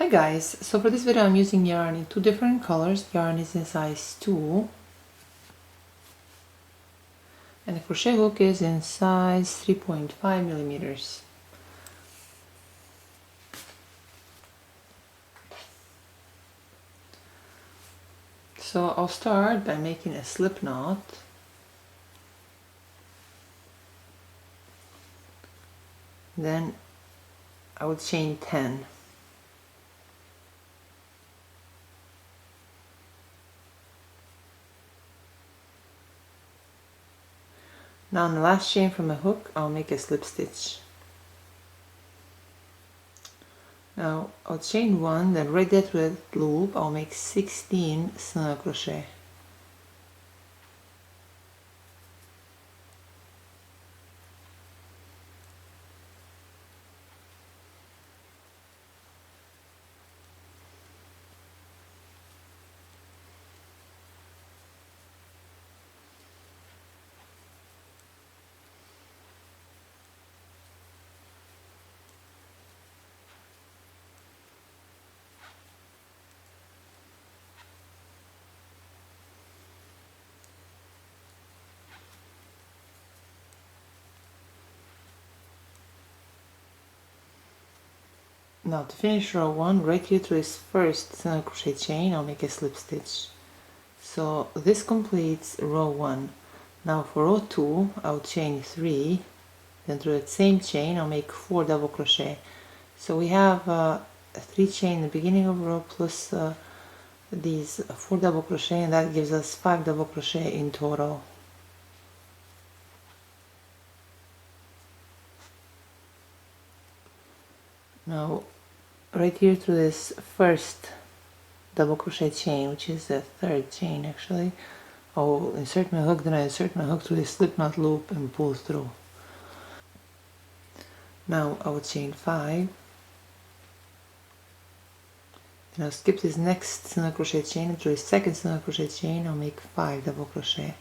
Hi guys, so for this video I'm using yarn in two different colors. Yarn is in size 2 and the crochet hook is in size 3.5 millimeters. So I'll start by making a slip knot. Then I would chain 10. Now on the last chain from the hook I'll make a slip stitch. Now I'll chain 1, then right there through that loop I'll make 16 single crochet. Now to finish row 1, right here through this first single crochet chain I'll make a slip stitch. So this completes row 1. Now for row 2 I'll chain 3, then through that same chain I'll make 4 double crochet. So we have 3 chain in the beginning of row plus these 4 double crochet, and that gives us 5 double crochet in total. Now right here through this first double crochet chain, which is the third chain actually, I'll insert my hook, then I insert my hook through this slip knot loop and pull through. Now I will chain 5, and I'll skip this next single crochet chain, and through the second single crochet chain I'll make 5 double crochet.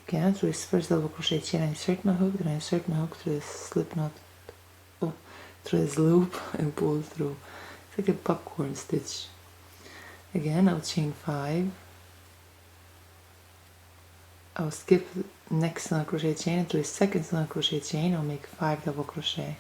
Again, through this first double crochet chain I insert my hook, then I insert my hook through this slip knot, through this loop and pull through. It's like a popcorn stitch. Again, I'll chain 5. I'll skip the next single crochet chain, and through the second single crochet chain I'll make 5 double crochet.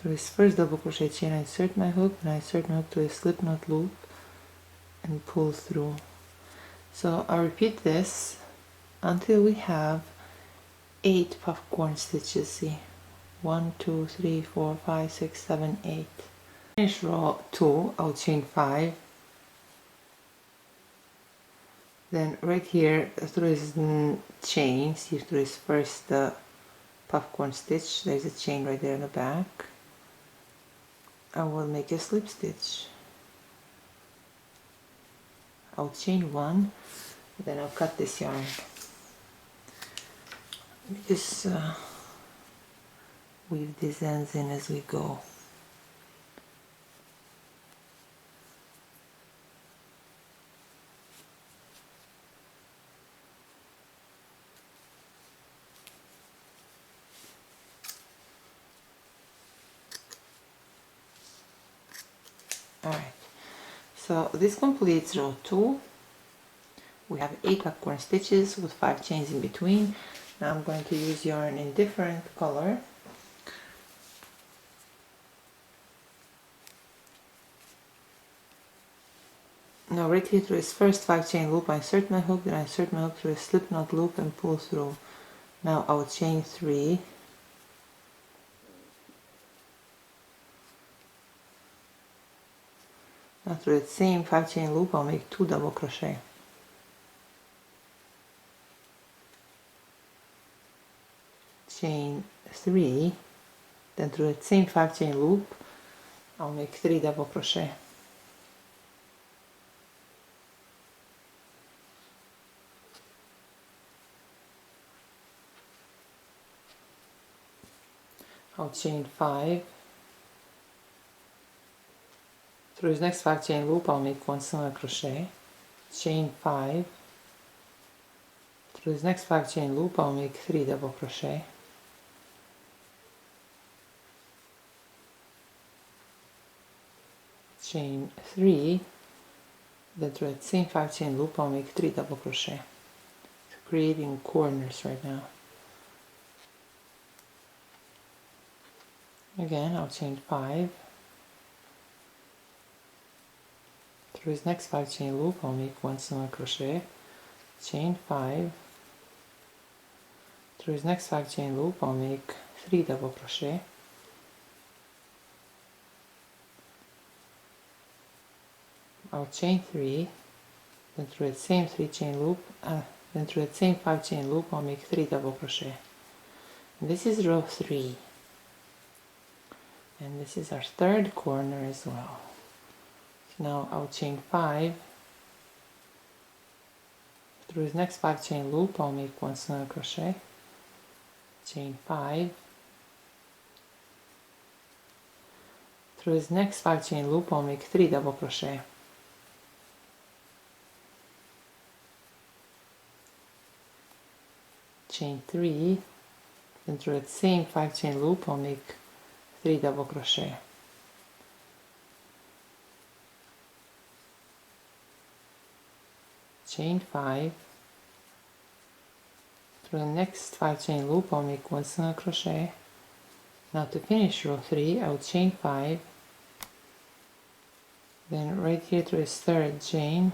Through this first double crochet chain I insert my hook, and I insert my hook through a slip knot loop and pull through. So I'll repeat this until we have 8 popcorn stitches. See, 1, 2, 3, 4, 5, 6, 7, 8. Finish row 2, I'll chain 5. Then right here through this chain, see through this first popcorn stitch, there's a chain right there in the back. I will make a slip stitch. I'll chain 1, then I'll cut this yarn. Just weave these ends in as we go. Alright, so this completes row 2. We have 8 popcorn stitches with 5 chains in between. Now I'm going to use yarn in different color. Now right here through this first 5 chain loop I insert my hook, then I insert my hook through a slip knot loop and pull through. Now I'll chain 3. Now through that same 5 chain loop I'll make 2 double crochet. Chain 3, then through that same 5 chain loop I'll make 3 double crochet. I'll chain 5. Through the next 5 chain loop I'll make 1 single crochet, chain 5. Through the next 5 chain loop I'll make 3 double crochet, chain 3. Then through that same 5 chain loop I'll make 3 double crochet. So creating corners right now. Again I'll chain 5. Through this next 5 chain loop I'll make 1 single crochet, chain 5. Through this next 5 chain loop I'll make 3 double crochet, I'll chain 3. Then through that same 3 chain loop, then through that same 5 chain loop I'll make 3 double crochet. And this is row 3, and this is our third corner as well. So now I'll chain 5. Through the next 5 chain loop I'll make 1 single crochet, chain 5. Through this next 5 chain loop I'll make 3 double crochet, chain 3. Then through that same 5 chain loop I'll make 3 double crochet, chain 5. Through the next 5 chain loop I'll make 1 single crochet. Now to finish row 3 I'll chain 5. Then right here to this third chain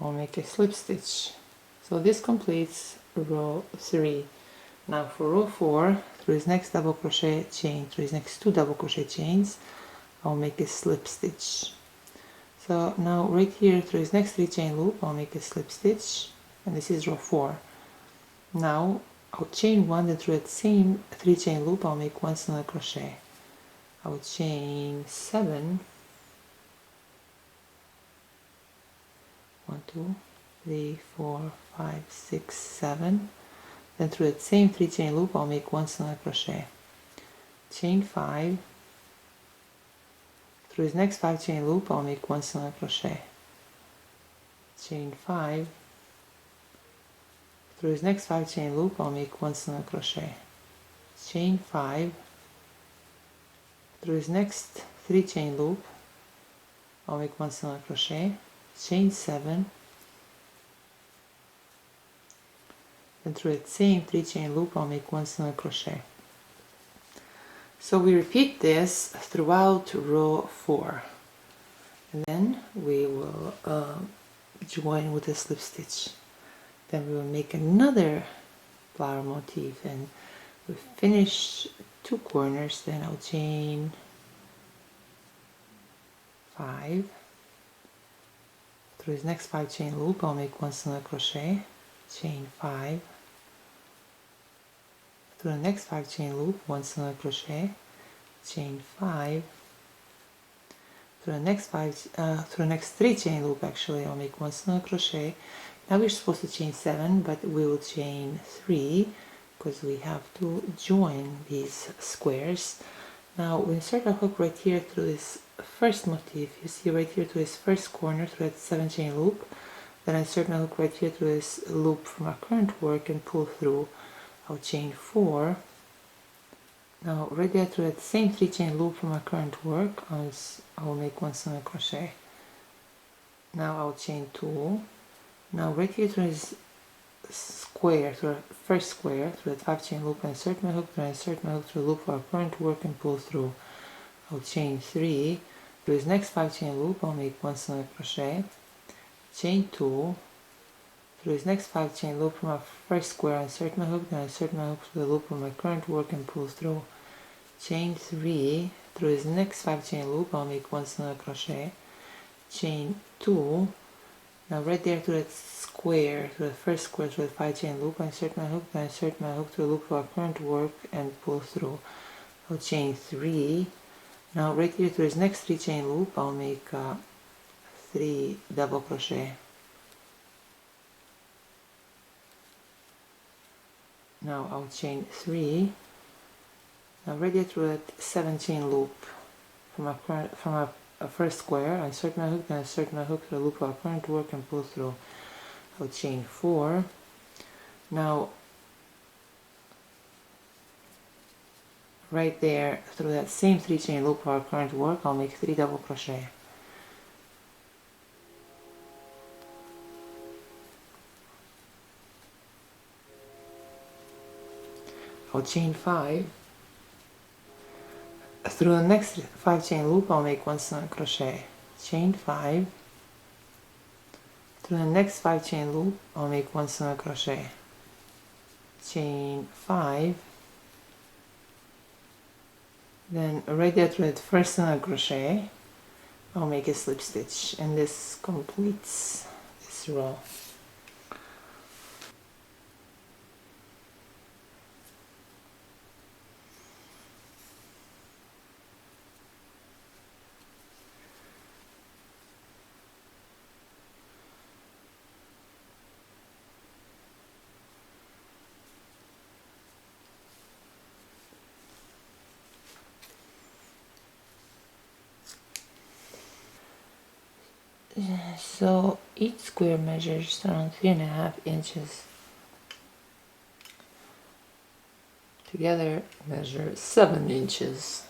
I'll make a slip stitch. So this completes row 3. Now for row 4, through this next double crochet chain, through this next 2 double crochet chains, I'll make a slip stitch. So now right here through this next 3 chain loop I'll make a slip stitch, and this is row 4. Now I'll chain 1, then through that same 3 chain loop I'll make 1 single crochet. I'll chain 7, 1, 2, 3, 4, 5, 6, 7. Then through that same 3 chain loop I'll make 1 single crochet, chain 5. Through this next 5 chain loop I'll make 1 single crochet, chain 5. Through this next 5 chain loop I'll make 1 single crochet, chain 5. Through this next 3 chain loop I'll make 1 single crochet, chain 7. Then through that same 3 chain loop I'll make 1 single crochet. So we repeat this throughout row 4, and then we will join with a slip stitch. Then we will make another flower motif, and we finish 2 corners. Then I'll chain 5. Through this next 5 chain loop I'll make 1 single crochet, chain 5. Through the next 5 chain loop 1 single crochet, chain 5. Through the next 3 chain loop actually I'll make 1 single crochet. Now we're supposed to chain 7, but we will chain 3 because we have to join these squares. Now we insert a hook right here through this first motif. You see right here to this first corner through that 7 chain loop. Then I insert my hook right here through this loop from our current work and pull through. I'll chain 4. Now right there through that same 3 chain loop from our current work, I'll make 1 single crochet. Now I'll chain 2. Now right here through this square, through our first square, through that 5 chain loop, I insert my hook, then I insert my hook through the loop for our current work and pull through. I'll chain 3. Through this next 5 chain loop I'll make 1 single crochet, chain 2. Through this next 5 chain loop from our first square, I insert my hook, then I insert my hook through the loop of my current work and pull through, chain 3. Through this next 5 chain loop I'll make 1 single crochet, chain 2. Now right there through that square, through the first square, through the 5 chain loop, I insert my hook, then I insert my hook through the loop of our current work and pull through. I'll chain 3. Now right here to this next 3 chain loop, I'll make 3 double crochet. Now I'll chain 3. Now right here through that 7 chain loop from a first square, I insert my hook, then I insert my hook to the loop of our current work and pull through. I'll chain 4. Now right there through that same 3 chain loop of our current work, I'll make 3 double crochet. I'll chain 5. Through the next 5 chain loop, I'll make 1 single crochet. Chain 5. Through the next 5 chain loop, I'll make 1 single crochet. Chain 5. Then right there through the first single crochet, I'll make a slip stitch, and this completes this row. So each square measures around 3.5 inches. Together measure 7 inches.